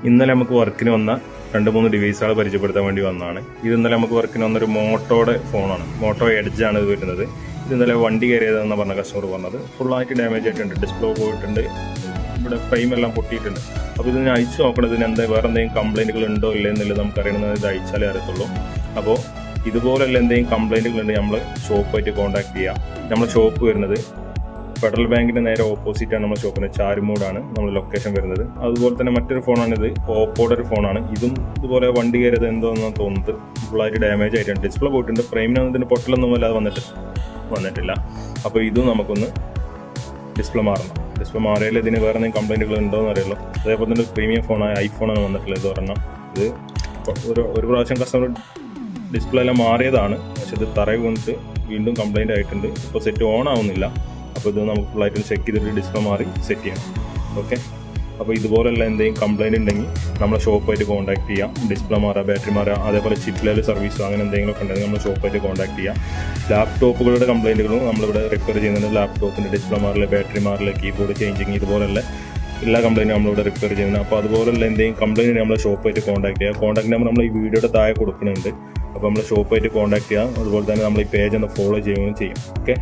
ഇന്നലെ നമുക്ക് വർക്കിന് വന്ന 2-3 ഡിവൈസുകൾ പരിചയപ്പെടുത്താൻ വേണ്ടി വന്നതാണ്. ഇത് ഇന്നലെ നമുക്ക് വർക്കിന് വന്നൊരു മോട്ടോയുടെ ഫോണാണ്. മോട്ടോ എഡ്ജാണ് ഇത് വരുന്നത്. ഇത് ഇന്നലെ വണ്ടി കയറിയതെന്ന് പറഞ്ഞ കസ്റ്റമർ പറഞ്ഞത്. ഫുള്ളായിട്ട് ഡാമേജ് ആയിട്ടുണ്ട്. ഡിസ്പ്ലേ പോയിട്ടുണ്ട്, ഇവിടെ ഫ്രെയിം എല്ലാം പൊട്ടിയിട്ടുണ്ട്. അപ്പോൾ ഇതിന് അയച്ചു നോക്കണം, ഇതിന് വേറെ എന്തെങ്കിലും കംപ്ലൈൻറ്റുകൾ ഉണ്ടോ ഇല്ല എന്നുള്ളത് നമുക്ക് അറിയണമെന്ന് ഇത് അയച്ചാലേ അറിയത്തുള്ളൂ. അപ്പോൾ ഇതുപോലെയുള്ള എന്തെങ്കിലും കംപ്ലൈൻറ്റുകൾ ഉണ്ടെങ്കിൽ നമ്മൾ ഷോപ്പുമായിട്ട് കോൺടാക്ട് ചെയ്യുക. നമ്മുടെ ഷോപ്പ് വരുന്നത് ഫെഡറൽ ബാങ്കിൻ്റെ നേരെ ഓപ്പോസിറ്റാണ് നമ്മുടെ ഷോപ്പിന്. ചാരുമൂടാണ് നമ്മൾ ലൊക്കേഷൻ വരുന്നത്. അതുപോലെ തന്നെ മറ്റൊരു ഫോണാണിത്, ഓപ്പോയുടെ ഒരു ഫോണാണ്. ഇതും ഇതുപോലെ വണ്ടി കയറിയത് എന്തോന്നാണ് തോന്നുന്നത്. ഫുള്ളായിട്ട് ഡാമേജ് ആയിട്ടുണ്ട്. ഡിസ്പ്ലേ പോയിട്ടുണ്ട്. ഫ്രെയിമിനൊന്നും ഇതിന് പൊട്ടലൊന്നും അല്ലാതെ വന്നിട്ടില്ല. അപ്പോൾ ഇതും നമുക്കൊന്ന് ഡിസ്പ്ലേ മാറണം. ഡിസ്പ്ലേ മാറിയാൽ ഇതിന് വേറെ എന്തെങ്കിലും കംപ്ലൈൻറ്റുകൾ ഉണ്ടോ എന്ന് അറിയുള്ളൂ. അതേപോലെ തന്നെ പ്രീമിയം ഫോണായ ഐഫോണാണ് വന്നിട്ടുള്ളത്. ഇത് പറഞ്ഞാൽ ഇത് ഒരു പ്രാവശ്യം കസ്റ്റമർ ഡിസ്പ്ലേ എല്ലാം മാറിയതാണ്, പക്ഷെ ഇത് തറയിൽ വീണിട്ട് വീണ്ടും കംപ്ലൈൻ്റ് ആയിട്ടുണ്ട്. ഇപ്പോൾ സെറ്റ് ഓൺ ആവുന്നില്ല. അപ്പോൾ ഇത് നമുക്ക് ഫുള്ളായിട്ട് ചെക്ക് ചെയ്തിട്ട് ഡിസ്പ്ലേ മാറി സെറ്റ് ചെയ്യണം. ഓക്കെ, അപ്പോൾ ഇതുപോലെയുള്ള എന്തെങ്കിലും കംപ്ലൈൻറ്റ് ഉണ്ടെങ്കിൽ നമ്മളെ ഷോപ്പായിട്ട് കോൺടാക്ട് ചെയ്യാം. ഡിസ്പ്ലേ മാറുക, ബാറ്ററി മാറുക, അതേപോലെ ചിപ്പ് ലെവൽ സർവീസോ അങ്ങനെ എന്തെങ്കിലുമൊക്കെ ഉണ്ടെങ്കിൽ നമ്മൾ ഷോപ്പായിട്ട് കോൺടാക്ട് ചെയ്യാം. ലാപ്ടോപ്പുകളുടെ കംപ്ലൈൻറ്റുകളും നമ്മളിവിടെ റിപ്പയർ ചെയ്യുന്നുണ്ട്. ലാപ്ടോപ്പിൻ്റെ ഡിസ്പ്ലേ മാറില്ല, ബാറ്ററി മാറില്ല, കീബോർഡ് ചേഞ്ചിങ്, ഇതുപോലുള്ള എല്ലാ കംപ്ലൈൻറ്റും നമ്മളിവിടെ റിപ്പയർ ചെയ്യുന്നത്. അപ്പോൾ അതുപോലുള്ള എന്തെങ്കിലും കംപ്ലൈൻറ്റ് നമ്മൾ ഷോപ്പായിട്ട് കോൺടാക്ട് ചെയ്യുക. കോൺടാക്ട് നമ്പർ നമ്മൾ ഈ വീഡിയോയുടെ താഴെ കൊടുക്കുന്നുണ്ട്. അപ്പോൾ നമ്മൾ ഷോപ്പായിട്ട് കോൺടാക്ട് ചെയ്യാം. അതുപോലെ തന്നെ നമ്മൾ ഈ പേജ് ഒന്ന് ഫോളോ ചെയ്യുകയും ചെയ്യും. ഓക്കെ.